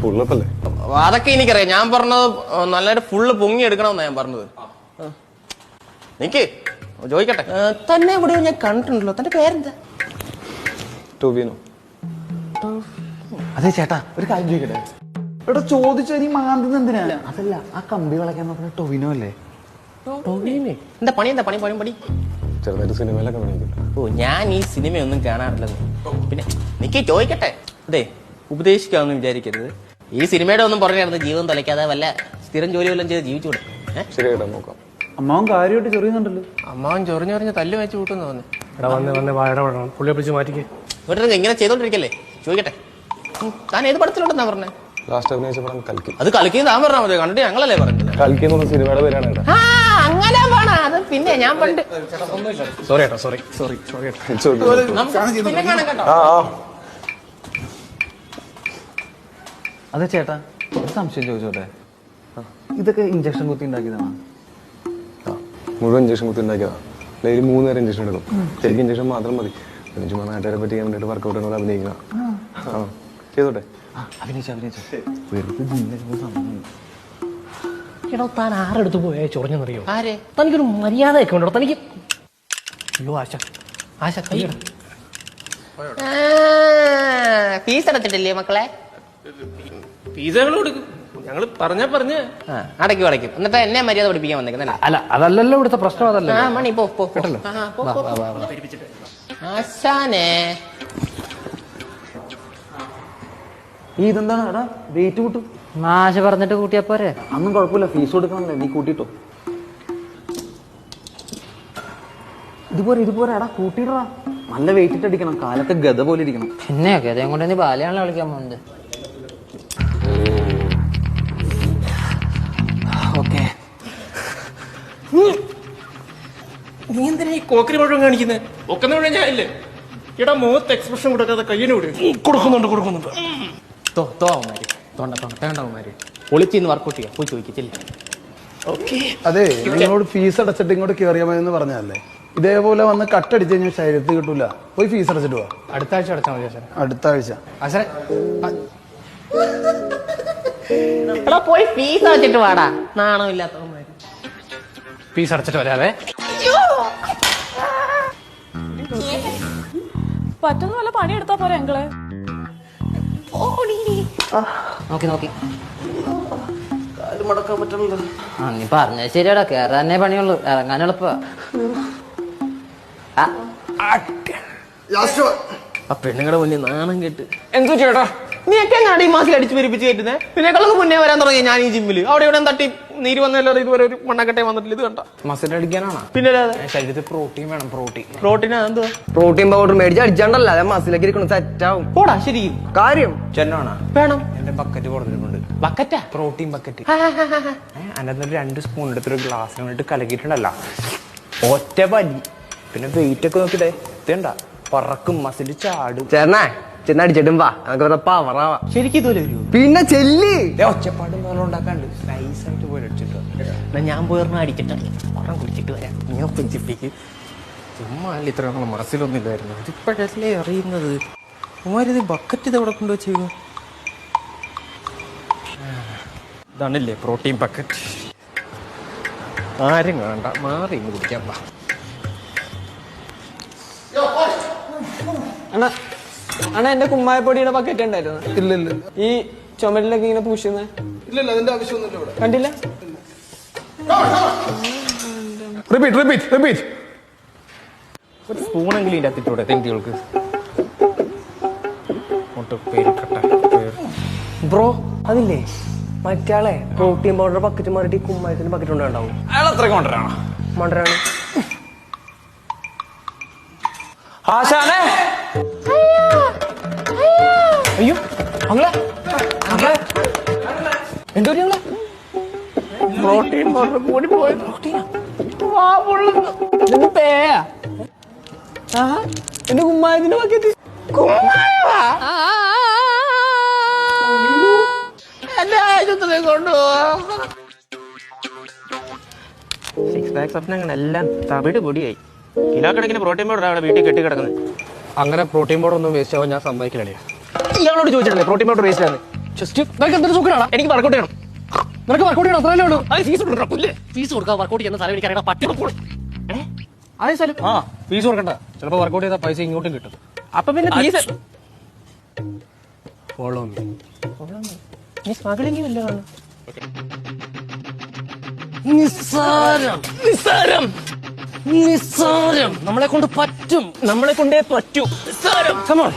പുള്ളപ്പല്ലേ? അതൊക്കെ എനിക്കറിയാം. ഞാൻ പറഞ്ഞത് നല്ലൊരു ഫുള്ള് പൊങ്ങി എടുക്കണമെന്നാ ഞാൻ പറഞ്ഞത്. നിക്ക് ചോദിക്കട്ടെ, തന്നെ ഇവിടെ ഞാൻ കണ്ടിട്ടുണ്ടല്ലോ. തന്റെ പേരെന്താ? ടോവിനോ. അതെ ചേട്ടാ, ഒരു കാര്യം ചോദിക്കട്ടെ? ഇവിടെ ചോദിച്ചാൽ നീ മാന്തുന്ന എന്തിനാ? അതല്ല, ആ കമ്പി വിളക്കാൻ നോക്കുന്ന ടൊവിനോ അല്ലേ? എന്താ പണി? എന്താ പണി? പണി ചെറുതായിട്ട് സിനിമയിലൊക്കെ കാണിക്കില്ല. ഓ, ഞാൻ ഈ സിനിമയൊന്നും കാണാറില്ലെന്ന്. പിന്നെ നിക്ക് ചോദിക്കട്ടെ, അതെ ഉപദേശിക്കാമെന്ന് വിചാരിക്കരുത്. ഈ സിനിമയുടെ ഒന്നും പറഞ്ഞായിരുന്നു ജീവൻ തലയ്ക്കാതെ വല്ല സ്ഥിരം ജോലി വല്ലതും ചെയ്ത് ജീവിച്ചുകൂടെ? ശരിയായിട്ടാ നോക്കാം. അമ്മാവൻ കാര്യമായിട്ട് ചൊറിയുന്നുണ്ടല്ലോ. അമ്മാവൻ ചൊറിഞ്ഞൊറിഞ്ഞ് തല്ലു വെച്ച് കൂട്ടുന്നു തോന്നുന്നു. പുള്ളിയെ പിടിച്ച് മാറ്റിക്കേ. ഇവിടെ ഇങ്ങനെ ചെയ്തോണ്ടിരിക്കല്ലേ? ചോദിക്കട്ടെ, താൻ ഏത് പടത്തിലുണ്ടെന്നാ പറഞ്ഞേ? ലാസ്റ്റ് അഭിനയിച്ച പടം കൽക്കി. അത് കളിക്ക് താൻ പറഞ്ഞാൽ മതി, കണ്ടിട്ട് ഞങ്ങളല്ലേ പറഞ്ഞത്. കൽക്കി എന്ന് പറഞ്ഞ സിനിമയുടെ പേരാണ്. അങ്ങനെ വേണം. അത് പിന്നെ ഞാൻ പണ്ട് സോറി ഏട്ടാ, സോറി. പിന്നെ കാണാം കേട്ടോ. അതെ ചേട്ടാ, ഒരു സംശയം ചോദിച്ചോട്ടെ? ഇതൊക്കെ ഇഞ്ചക്ഷൻ കുത്തി ഉണ്ടാക്കിയതാണോ? മുഴുവൻ ഇഞ്ചക്ഷൻ കുത്തി ഉണ്ടാക്കിയതാണ്. ഡെയിലി 3 നേരം ഇഞ്ചക്ഷൻ എടുക്കും. ശരിക്കും ഇഞ്ചക്ഷൻ മാത്രം മതി. ചുമ്മാ നാട്ടുകാരെ പറ്റി ചെയ്യാൻ വേണ്ടിയിട്ട് വർക്കൗട്ട് ചെയ്യുന്നത് അഭിനയിക്കണം. ചെയ്തോട്ടെ? എടോ, താൻ ആരെടുത്ത് പോയാ ചൊറിഞ്ഞെന്നറിയോ? ആരെ? തനിക്കൊരു മര്യാദയൊക്കെ ഉണ്ടോ തനിക്ക്? അയ്യോ ആശ കൈയ്യട. ഫീസ് അടച്ചിട്ടില്ലേ മക്കളെ? ഫീസ് ഞങ്ങൾ കൊടുക്കും. ഞങ്ങള് പറഞ്ഞ് അടയ്ക്കും. എന്നിട്ട് എന്നെ മര്യാദ പഠിപ്പിക്കാൻ വന്നേക്കുന്നല്ലേ? അല്ല, അതല്ലല്ലോ ഇവിടുത്തെ പ്രശ്നം. അതല്ല മണി പോ ആശാനേ. ഈ ഇതെന്താണ് എടാ, വെയിറ്റ് കൂട്ടും. മാഷ് പറഞ്ഞിട്ട് കൂട്ടിയാ പോരെ? അന്നും കുഴപ്പമില്ല, ഫീസ് കൊടുക്കണല്ലേ, നീ കൂട്ടിട്ടോ. ഇതുപോലെ എടാ കൂട്ടിയിടാ. നല്ല വെയിറ്റ് ഇട്ട് അടിക്കണം, കാലത്തെ ഗത പോലെ ഇരിക്കണം. പിന്നെ ഗതയും കൊണ്ട് നീ ബാലയാണല്ലോ കളിക്കാൻ പോകുന്നത്. ഓക്കെ, നീ എന്തിനാ ഈ കോക്കരി മുഴുവൻ കാണിക്കുന്നത്? ഒക്കെ മുഴുവൻ ഞാൻ ഇല്ലേ? ഇടാ, മുഖത്ത് എക്സ്പ്രഷൻ കൊടുക്കാതെ കയ്യിന് വിട്. കൊടുക്കുന്നുണ്ട്. ഒളിച്ചിന്ന് വർക്കൗട്ട് ചെയ്യാം. പോയി ചോദിക്കില്ല. അതെ, നിങ്ങളോട് ഫീസ് അടച്ചിട്ട് ഇങ്ങോട്ട് കയറിയാൽ മതി എന്ന് പറഞ്ഞല്ലേ? ഇതേപോലെ വന്ന് കട്ടടിച്ച് കഴിഞ്ഞാൽ ശരീരത്തിൽ കിട്ടൂല. പോയി ഫീസ് അടച്ചിട്ട് പോവാ. അടുത്ത ആഴ്ച അടച്ചാൽ മതി. അടുത്ത ആഴ്ച പോയി ഫീസ് അടച്ചിട്ട് വാടാ, നാണമില്ലാത്തവന്മാര്. ഫീസ് അടച്ചിട്ട് വരാതെ. പറ്റുന്ന പോലെ പണിയെടുത്താ പോരെ അങ്കിളെ? നോക്കി നീ പറഞ്ഞത് ശരിയാടാ. കേറാനേ പണിയുള്ളൂ, ഇറങ്ങാൻ എളുപ്പ. ആ പെണ്ണുങ്ങളുടെ മുന്നിൽ നാണം കേട്ട് എന്തു ചേട്ടാ? നീ ഒക്കെ എങ്ങാണ്ട് ഈ മാസിൽ അടിച്ച് പിരിപ്പിച്ച് കയറ്റുന്നേ? ഇതിനേക്കാളൊക്കെ മുന്നേ വരാൻ തുടങ്ങി ഞാൻ ഈ ജിമ്മില്. അവിടെ ഇവിടെ തട്ടി നീര് വന്നല്ലാതെ ഇതുവരെ ഒരു മണ്ണക്കട്ടെ വന്നിട്ടില്ല. ഇത് കണ്ട മസിൽ അടിക്കാനാണോ? പിന്നെ ശരീരത്തിൽ പ്രോട്ടീൻ വേണം. പ്രോട്ടീൻ എന്തുവാ? പ്രോട്ടീൻ പൗഡർ മേടിച്ച് അടിച്ചാണ്ടല്ല, അതെ മസിലൊക്കെ ഇരിക്കണം, സെറ്റാവും. പോടാ ശരിക്കും. കാര്യം ചെന്നാണോ? വേണം. എന്റെ ബക്കറ്റ് കൊടുത്തിട്ടുണ്ട്. ബക്കറ്റാ? Protein bucket. അതിനകത്ത് 2 സ്പൂൺ എടുത്തൊരു ഗ്ലാസ്സിൽ വേണ്ടിട്ട് കലക്കിയിട്ടുണ്ടല്ല, ഒറ്റ പനി. പിന്നെ വെയിറ്റ് ഒക്കെ നോക്കിട്ടേ, ഇതേണ്ട പറക്കും, മസിൽ ചാടും. ചേർന്നാ ചെന്നടിച്ചിട്ടും വാ, നമുക്ക് പവറാവാ. ശരിക്കും ഇതുപോലെ വരൂ? പിന്നെ ചെല്ലി ഒച്ചപ്പാടും പോലെ ഉണ്ടാക്കാണ്ട് നൈസായിട്ട് പോയി അടിച്ചിട്ടോ. ഞാൻ പോയിരുന്ന അടിച്ചിട്ട് കുടിച്ചിട്ട് വരാം. ഞാൻ പെഞ്ചിപ്പിക്ക് ചുമ്മാ അല്ല ഇത്ര മനസ്സിലൊന്നും ഇല്ലായിരുന്നു. ഇതിപ്പോഴല്ലേ അറിയുന്നത്. ഉമാരിത് ബക്കറ്റ് ഇത് എവിടെ കൊണ്ടുവച്ചു? ഇതാണല്ലേ പ്രോട്ടീൻ ബക്കറ്റ്. ആരും വേണ്ട, മാറി ഇന്ന് കുടിക്കാൻ പാ. അണ്ണാ, എന്റെ കുമ്മായപ്പൊടിയുടെ ബക്കറ്റ് ഉണ്ടായിരുന്നു. ഇല്ല. ഈ ചുമരിലൊക്കെ ഇങ്ങനെ പൂശുന്നത്? ഇല്ല, അതിന്റെ ആവശ്യമൊന്നുമില്ല ഇവിടെ. കണ്ടില്ല? റിപ്പീറ്റ്. ഒരു സ്പൂണെങ്കിലും ഇതിൻ്റെ അത്തിട്ടൂടെ തെണ്ടികൾക്ക്? ബ്രോ, അതില്ലേ മറ്റാളെ പ്രോട്ടീൻ പൗഡർ ബക്കറ്റ് മാറിയിട്ട് ഈ കുമ്മായത്തിന്റെ ബക്കറ്റ് ഉണ്ടാവും. അയാൾ അത്ര കൊണ്ടുവരാണോ? മണ്ടരാണ്. ആശാനേ, അയ്യോ അങ്ങളെ എന്തോ പ്രോട്ടീൻ പൗഡർ കൂടി പോയത്. എന്റെ കുമ്മായത്തിന്റെ ബക്കറ്റ്. എന്റെ ആശുപത്രി കൊണ്ടുപോവാ. സിക്സ് പാക്ക് സ്വപ്നങ്ങളെല്ലാം തവിട് പൊടിയായി. കിലോ കണക്കിന് പ്രോട്ടീൻ പൗഡർ അവിടെ വീട്ടിൽ കെട്ടി കിടക്കുന്നത്. അങ്ങനെ പ്രോട്ടീൻ പൗഡർ ഒന്നും വേസ്റ്റ് ആവാൻ ഞാൻ സമ്മതിക്കില്ലേ? ഇയാളോട് ചോദിച്ചിട്ടില്ലേ പ്രോട്ടീൻ പൗഡർ വേസ്റ്റ് ആണ്? ചെസ്റ്റ് എന്തൊരു സുഖമാണ്. എനിക്ക് വർക്കൗട്ട് ചെയ്യണം. നിനക്ക് വർക്കൗട്ട് ചെയ്യണം, അത്രയല്ലേ ഉള്ളൂ. അത് ഫീസ് കൊടുക്കണം പുല്ലേ. ഫീസ് കൊടുക്കാൻ വർക്കൗട്ട് ചെയ്യുന്ന സ്ഥലം എനിക്ക് അറിയാം. പട്ടി അതേ സ്ഥലം. ആ ഫീസ് കൊടുക്കണ്ട. ചിലപ്പോ വർക്കൗട്ട് ചെയ്താൽ പൈസ ഇങ്ങോട്ടും കിട്ടും. അപ്പൊ പിന്നെ ഫീസ് ഫോളോ മീ. നീ സ്മഗ്ലിംഗ് വല്ലതാണ്? നിസ്സാരം നിസ്സാരം നിസ്സാരം നമ്മളെ കൊണ്ട് പറ്റും. നമ്മളെ കൊണ്ടേ പറ്റൂ. നിസ്സാരം. Come on.